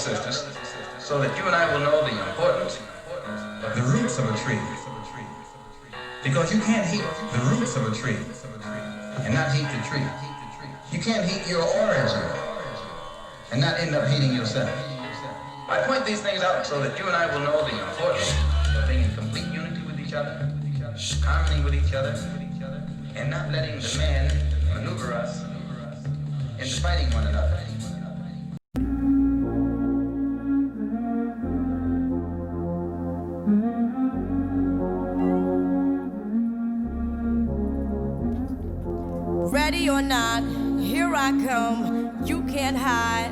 sisters, so that you and I will know the importance of the roots of a tree. Because you can't heat the roots of a tree and not heat the tree. You can't heat your origin and not end up heating yourself. I point these things out so that you and I will know the importance of being in complete unity with each other, harmony with each other, and not letting the man maneuver us into fighting one another. Ready or not, here I come, you can't hide.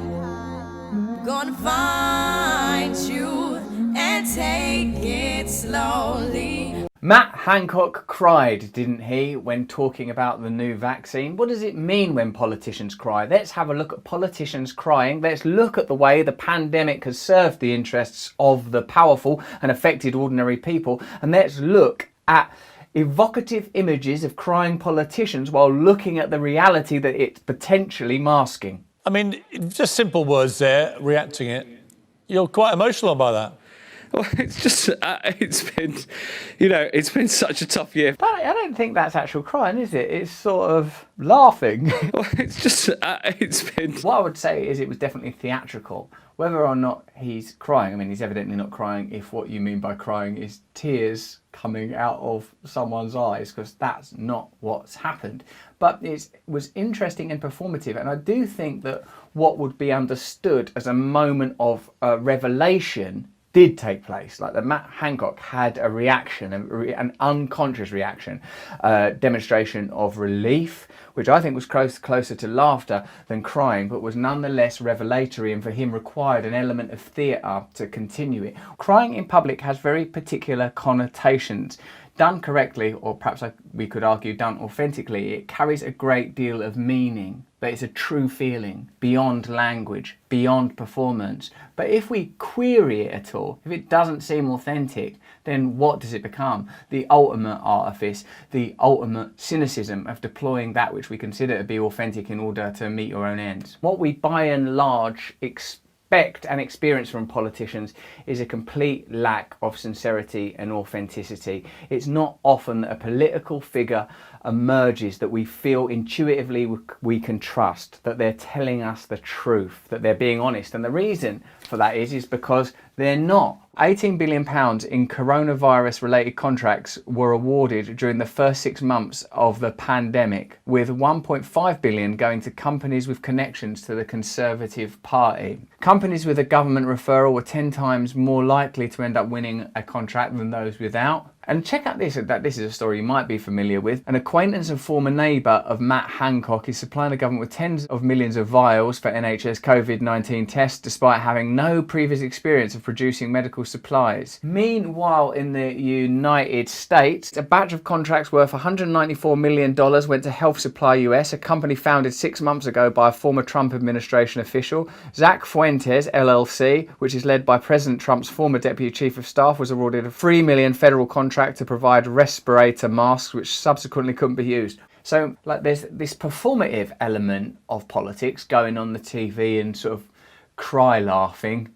Gonna find you and take it slowly. Matt Hancock cried, didn't he, when talking about the new vaccine? What does it mean when politicians cry? Let's have a look at politicians crying. Let's look at the way the pandemic has served the interests of the powerful and affected ordinary people. And let's look at evocative images of crying politicians while looking at the reality that it's potentially masking. I mean, just simple words there, reacting it. You're quite emotional by that. Well, it's just, it's been such a tough year. But I don't think that's actual crying, is it? It's sort of laughing. Well, What I would say is it was definitely theatrical. Whether or not he's crying, I mean, he's evidently not crying if what you mean by crying is tears coming out of someone's eyes, because that's not what's happened. But it was interesting and performative, and I do think that what would be understood as a moment of revelation did take place. Like that Matt Hancock had a reaction, an unconscious reaction, demonstration of relief, which I think was closer to laughter than crying, but was nonetheless revelatory, and for him required an element of theatre to continue it. Crying in public has very particular connotations. Done correctly, or perhaps we could argue done authentically, it carries a great deal of meaning, but it's a true feeling, beyond language, beyond performance. But if we query it at all, if it doesn't seem authentic, then what does it become? The ultimate artifice, the ultimate cynicism of deploying that which we consider to be authentic in order to meet your own ends. What we by and large expect and experience from politicians is a complete lack of sincerity and authenticity. It's not often that a political figure emerges that we feel intuitively we can trust, that they're telling us the truth, that they're being honest. And the reason for that is because they're not. £18 billion in coronavirus related contracts were awarded during the first 6 months of the pandemic, with £1.5 billion going to companies with connections to the Conservative Party. Companies with a government referral were 10 times more likely to end up winning a contract than those without. And check out this is a story you might be familiar with. An acquaintance and former neighbour of Matt Hancock is supplying the government with tens of millions of vials for NHS COVID-19 tests despite having no previous experience of producing medical supplies. Meanwhile, in the United States, a batch of contracts worth $194 million went to Health Supply US, a company founded 6 months ago by a former Trump administration official. Zach Fuentes, LLC, which is led by President Trump's former Deputy Chief of Staff, was awarded a $3 million federal contract to provide respirator masks, which subsequently couldn't be used. So, like, there's this performative element of politics going on the TV and sort of cry laughing.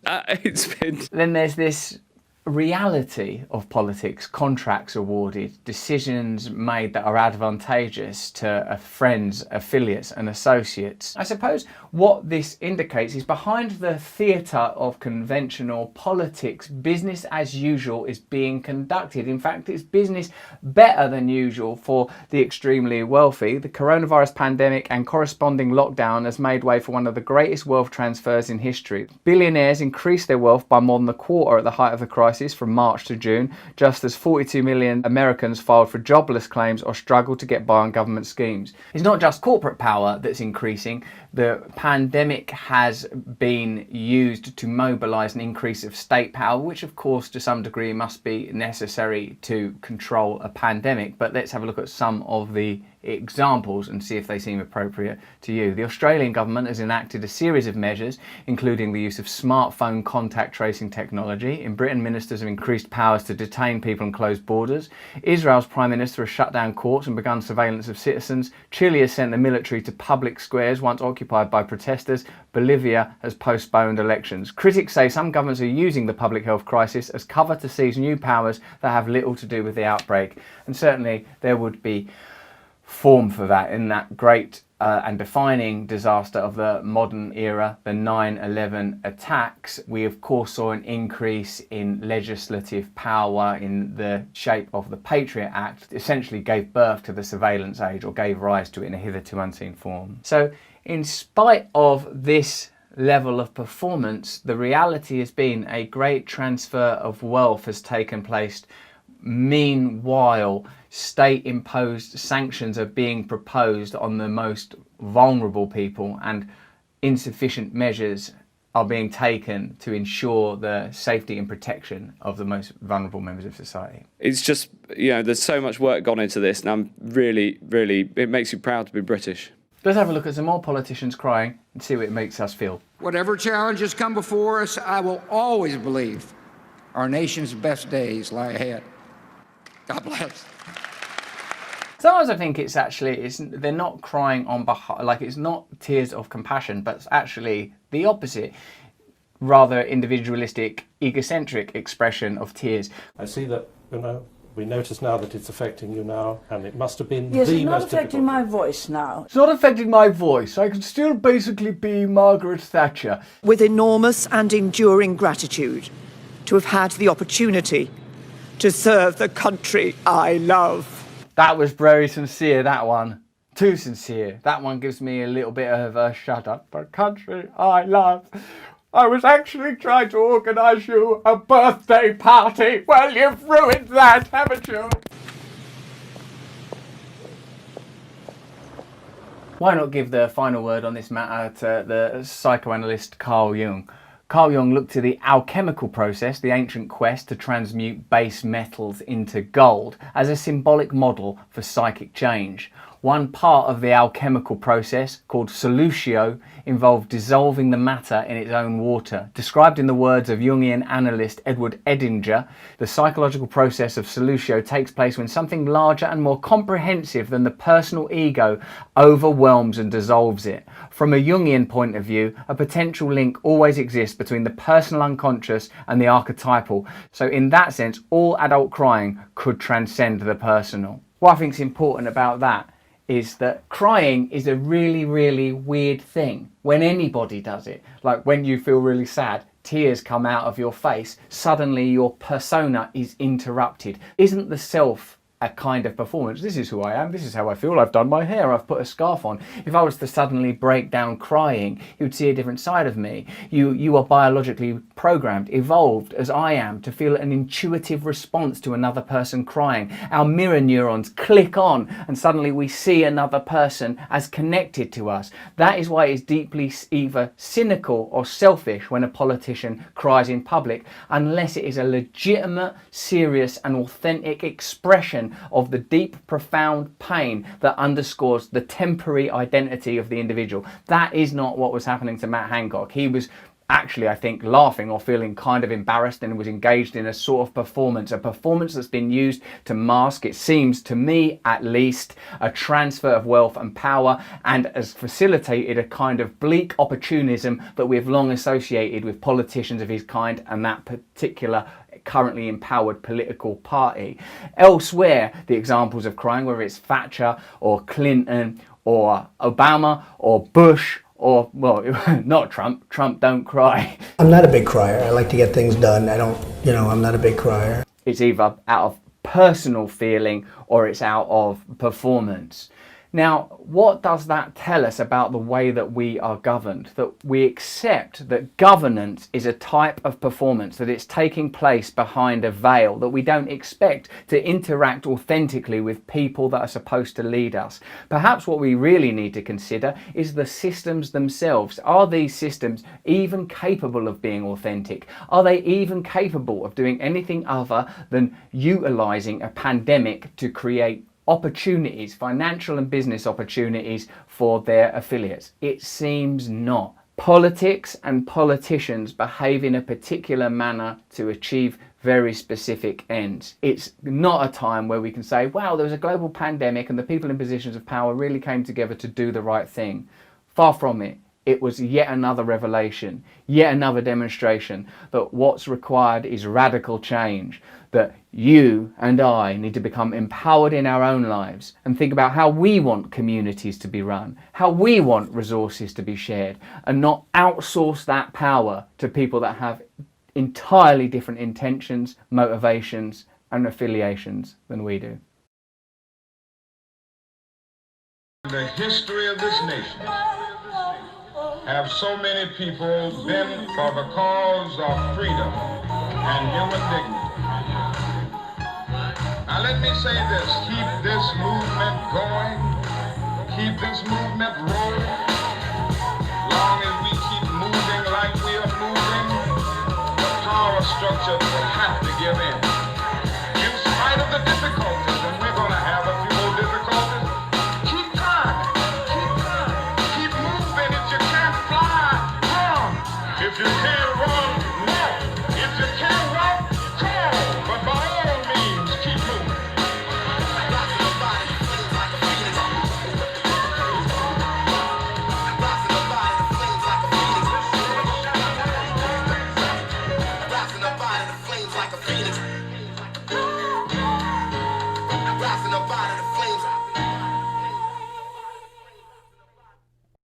Then there's this reality of politics, contracts awarded, decisions made that are advantageous to friends, affiliates and associates. I suppose what this indicates is behind the theatre of conventional politics, business as usual is being conducted. In fact, it's business better than usual for the extremely wealthy. The coronavirus pandemic and corresponding lockdown has made way for one of the greatest wealth transfers in history. Billionaires increased their wealth by more than a quarter at the height of the crisis, from March to June, just as 42 million Americans filed for jobless claims or struggled to get by on government schemes. It's not just corporate power that's increasing. The pandemic has been used to mobilise an increase of state power, which of course to some degree must be necessary to control a pandemic. But let's have a look at some of the examples and see if they seem appropriate to you. The Australian government has enacted a series of measures, including the use of smartphone contact tracing technology. In Britain, ministers have increased powers to detain people and close borders. Israel's Prime Minister has shut down courts and begun surveillance of citizens. Chile has sent the military to public squares once occupied occupied by protesters. Bolivia has postponed elections. Critics say some governments are using the public health crisis as cover to seize new powers that have little to do with the outbreak. And certainly there would be form for that in that great and defining disaster of the modern era, the 9/11 attacks. We of course saw an increase in legislative power in the shape of the Patriot Act. It essentially gave birth to the surveillance age, or gave rise to it in a hitherto unseen form. So in spite of this level of performance, the reality has been a great transfer of wealth has taken place. Meanwhile, state-imposed sanctions are being proposed on the most vulnerable people, and insufficient measures are being taken to ensure the safety and protection of the most vulnerable members of society. It's just, there's so much work gone into this, and I'm really, it makes you proud to be British. Let's have a look at some more politicians crying and see what it makes us feel. Whatever challenges come before us, I will always believe our nation's best days lie ahead. God bless. Sometimes I think they're not crying on behalf, like it's not tears of compassion, but it's actually the opposite, rather individualistic, egocentric expression of tears. I see that, we notice now that it's affecting you now, and it must have been Yes, the it's not most affecting difficult. my voice now. It's not affecting my voice. I can still basically be Margaret Thatcher. With enormous and enduring gratitude to have had the opportunity to serve the country I love. That was very sincere, that one. Too sincere. That one gives me a little bit of a shut up. The country I love. I was actually trying to organise you a birthday party. Well, you've ruined that, haven't you? Why not give the final word on this matter to the psychoanalyst Carl Jung? Carl Jung looked to the alchemical process, the ancient quest to transmute base metals into gold, as a symbolic model for psychic change. One part of the alchemical process, called solutio, involved dissolving the matter in its own water. Described in the words of Jungian analyst Edward Edinger, the psychological process of solutio takes place when something larger and more comprehensive than the personal ego overwhelms and dissolves it. From a Jungian point of view, a potential link always exists between the personal unconscious and the archetypal. So in that sense, all adult crying could transcend the personal. What I think is important about that is that crying is a really, really weird thing when anybody does it. Like when you feel really sad, tears come out of your face, suddenly your persona is interrupted. Isn't the self a kind of performance? This is who I am, this is how I feel, I've done my hair, I've put a scarf on. If I was to suddenly break down crying, you'd see a different side of me. You are biologically programmed, evolved as I am, to feel an intuitive response to another person crying. Our mirror neurons click on and suddenly we see another person as connected to us. That is why it's deeply either cynical or selfish when a politician cries in public, unless it is a legitimate, serious and authentic expression of the deep, profound pain that underscores the temporary identity of the individual. That is not what was happening to Matt Hancock. He was actually, I think, laughing or feeling kind of embarrassed and was engaged in a sort of performance, a performance that's been used to mask, it seems to me at least, a transfer of wealth and power, and has facilitated a kind of bleak opportunism that we've long associated with politicians of his kind and that particular currently empowered political party. Elsewhere, the examples of crying, whether it's Thatcher or Clinton or Obama or Bush or, well, not Trump. Trump don't cry. I'm not a big crier. I like to get things done. I'm not a big crier. It's either out of personal feeling or it's out of performance. Now, what does that tell us about the way that we are governed? That we accept that governance is a type of performance, that it's taking place behind a veil, that we don't expect to interact authentically with people that are supposed to lead us. Perhaps what we really need to consider is the systems themselves. Are these systems even capable of being authentic? Are they even capable of doing anything other than utilising a pandemic to create opportunities, financial and business opportunities for their affiliates? It seems not. Politics and politicians behave in a particular manner to achieve very specific ends. It's not a time where we can say, wow, there was a global pandemic and the people in positions of power really came together to do the right thing. Far from it. It was yet another revelation, yet another demonstration that what's required is radical change, that you and I need to become empowered in our own lives and think about how we want communities to be run, how we want resources to be shared, and not outsource that power to people that have entirely different intentions, motivations, and affiliations than we do. The history of this nation have so many people been for the cause of freedom and human dignity. Now let me say this, keep this movement going, keep this movement rolling. Long as we keep moving like we are moving, the power structure will have to give in. In spite of the difficulties, and we're going to have a few more difficulties, keep climbing, keep moving. If you can't fly, run. If you can't run, walk. If you can't walk, crawl. But by all means, keep moving. Rising up out of the